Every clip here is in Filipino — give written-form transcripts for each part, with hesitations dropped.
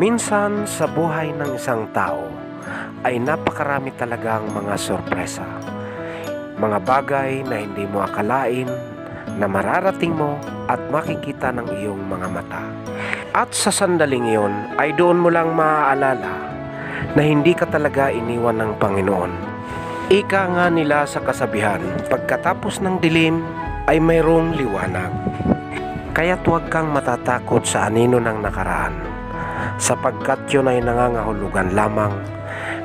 Minsan sa buhay ng isang tao ay napakarami talagang mga sorpresa. Mga bagay na hindi mo akalain na mararating mo at makikita ng iyong mga mata. At sa sandaling iyon ay doon mo lang maaalala na hindi ka talaga iniwan ng Panginoon. Ika nga nila sa kasabihan, pagkatapos ng dilim ay mayroong liwanag. Kaya't huwag kang matatakot sa anino ng nakaraan, sapagkat yun ay nangangahulugan lamang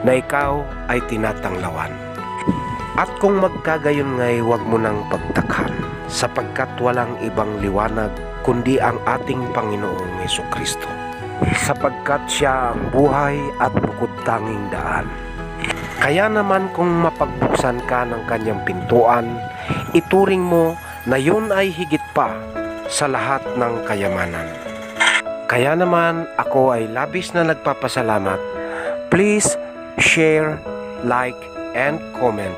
na ikaw ay tinatanglawan. At kung magkagayon nga'y huwag mo nang pagtakhan, sapagkat walang ibang liwanag kundi ang ating Panginoong Hesukristo, sapagkat siya ang buhay at bukod tanging daan. Kaya naman kung mapagbuksan ka ng kanyang pintuan, ituring mo na yun ay higit pa sa lahat ng kayamanan. Kaya naman ako ay labis na nagpapasalamat. Please share, like, and comment.